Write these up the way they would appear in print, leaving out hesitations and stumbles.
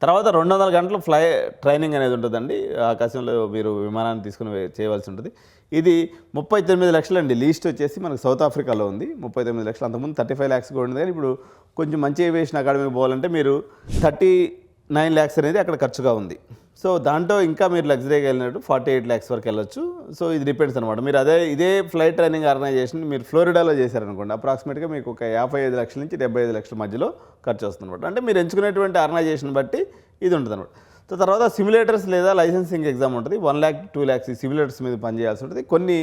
తర్వాత 200 గంటలు ట్రైనింగ్ అనేది ఉంటుందండి. ఆకాశంలో మీరు విమానాన్ని తీసుకుని చేయవలసి ఉంటుంది. ఇది 39 లక్షలండి. లీస్ట్ వచ్చేసి మనకు సౌత్ ఆఫ్రికాలో ఉంది. 39 లక్షలు. అంతకుముందు 35 lakhs కూడా ఉంది. కానీ ఇప్పుడు కొంచెం మంచి ఏవియేషన్ అకాడమీకి పోవాలంటే మీరు 39 lakhs అనేది అక్కడ ఖర్చుగా ఉంది. సో దాంట్లో ఇంకా మీరు లగ్జరీగా వెళ్ళినట్టు 48 lakhs వరకు వెళ్ళొచ్చు. సో ఇది డిపెండ్స్ అనమాట. మీరు ఇదే ఫ్లైట్ ట్రైనింగ్ ఆర్గనైజేషన్ మీరు ఫ్లోరిడాలో చేశారనుకోండి, అప్రాక్సిమేట్గా మీకు ఒక 55 లక్షల నుంచి 75 లక్షల మధ్యలో ఖర్చు వస్తుంది అనమాట. అంటే మీరు ఎంచుకునేటువంటి ఆర్గనైజేషన్ బట్టి ఇది ఉంటుంది అనమాట. సో తర్వాత సిమ్యులేటర్స్ లేదా లైసెన్సింగ్ ఎగ్జామ్ ఉంటుంది. 1 lakh 2 lakhs ఈ సిమ్యులేటర్స్ మీద పనిచేయాల్సి ఉంటుంది. కొన్ని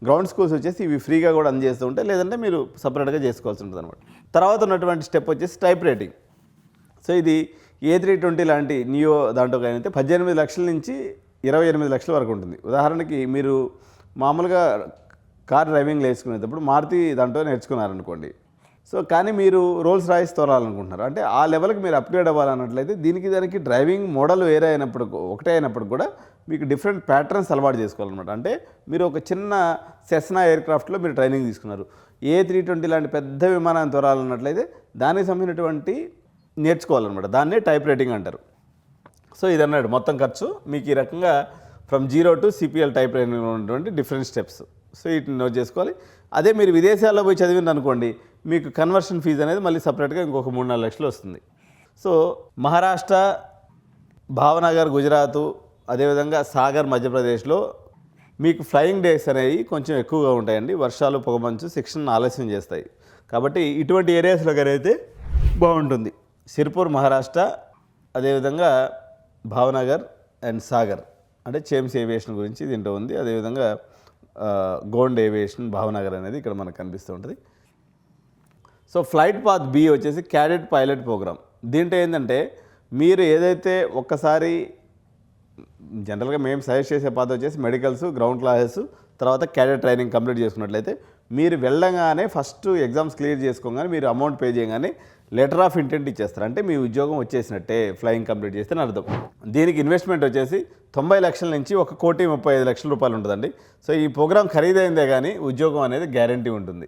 గ్రౌండ్ స్కూల్స్ వచ్చేసి ఇవి ఫ్రీగా కూడా అందజేస్తూ ఉంటాయి, లేదంటే మీరు సపరేట్గా చేసుకోవాల్సి ఉంటుంది అనమాట. తర్వాత ఉన్నటువంటి స్టెప్ వచ్చేసి టైప్ రైటింగ్. సో ఇది A320 లాంటి నియో దాంట్లో అయితే 18 లక్షల నుంచి 28 లక్షల వరకు ఉంటుంది. ఉదాహరణకి మీరు మామూలుగా కార్ డ్రైవింగ్ నేర్చుకునేటప్పుడు మారుతి దాంట్లో నేర్చుకున్నారనుకోండి. సో కానీ మీరు రోల్స్ రాయిస్ తోలాలనుకుంటున్నారు, అంటే ఆ లెవెల్కి మీరు అప్గ్రేడ్ అవ్వాలన్నట్లయితే దానికి డ్రైవింగ్ మోడల్ వేరే అయినప్పుడు ఒకటే అయినప్పుడు కూడా మీకు డిఫరెంట్ ప్యాటర్న్స్ అలవాటు చేసుకోవాలన్నమాట. అంటే మీరు ఒక చిన్న సెస్నా ఎయిర్క్రాఫ్ట్లో మీరు ట్రైనింగ్ తీసుకున్నారు, A320 లాంటి పెద్ద విమానాన్ని తోలాలన్నట్లయితే దానికి సంబంధించినటువంటి నేర్చుకోవాలన్నమాట. దాన్నే టైప్ రైటింగ్ అంటారు. సో ఇది అన్నాడు మొత్తం ఖర్చు మీకు ఈ రకంగా from 0 to CPL type writing ఉన్నటువంటి డిఫరెంట్ స్టెప్స్. సో వీటిని నోట్ చేసుకోవాలి. అదే మీరు విదేశాల్లో పోయి చదివింది అనుకోండి, మీకు కన్వర్షన్ ఫీజు అనేది మళ్ళీ సపరేట్గా ఇంకొక 3-4 లక్షలు వస్తుంది. సో మహారాష్ట్ర, భావనగర్ గుజరాత్, అదేవిధంగా సాగర్ మధ్యప్రదేశ్లో మీకు ఫ్లయింగ్ డేస్ అనేవి కొంచెం ఎక్కువగా ఉంటాయండి. వర్షాలు, పొగమంచు శిక్షణ ఆలస్యం చేస్తాయి. కాబట్టి ఇటువంటి ఏరియాస్లో అయితే బాగుంటుంది. సిర్పూర్ మహారాష్ట్ర, అదేవిధంగా భావనగర్ అండ్ సాగర్ అంటే చేమ్స్ ఏవియేషన్ గురించి దీంట్లో ఉంది. అదేవిధంగా గోండ్ ఏవియేషన్ భావనగర్ అనేది ఇక్కడ మనకు కనిపిస్తూ ఉంటుంది. సో ఫ్లైట్ పాత్ B వచ్చేసి క్యాడెట్ పైలట్ ప్రోగ్రామ్. దీంట్లో ఏంటంటే మీరు ఏదైతే ఒక్కసారి జనరల్గా మేము సజెస్ట్ చేసే పాత వచ్చేసి మెడికల్స్, గ్రౌండ్ క్లాసెస్, తర్వాత క్యాడెట్ ట్రైనింగ్ కంప్లీట్ చేసుకున్నట్లయితే మీరు వెళ్ళగానే ఫస్ట్ ఎగ్జామ్స్ క్లియర్ చేసుకోగానే మీరు అమౌంట్ పే చేయగానే లెటర్ ఆఫ్ ఇంటెంట్ ఇచ్చేస్తారు. అంటే మీ ఉద్యోగం వచ్చేసినట్టే, ఫ్లయింగ్ కంప్లీట్ చేస్తే అర్థం. దీనికి ఇన్వెస్ట్మెంట్ వచ్చేసి 90 లక్షల నుంచి 1,35,00,000 రూపాయలు ఉంటుందండి. సో ఈ ప్రోగ్రామ్ ఖరీదైందే కానీ ఉద్యోగం అనేది గ్యారంటీ ఉంటుంది.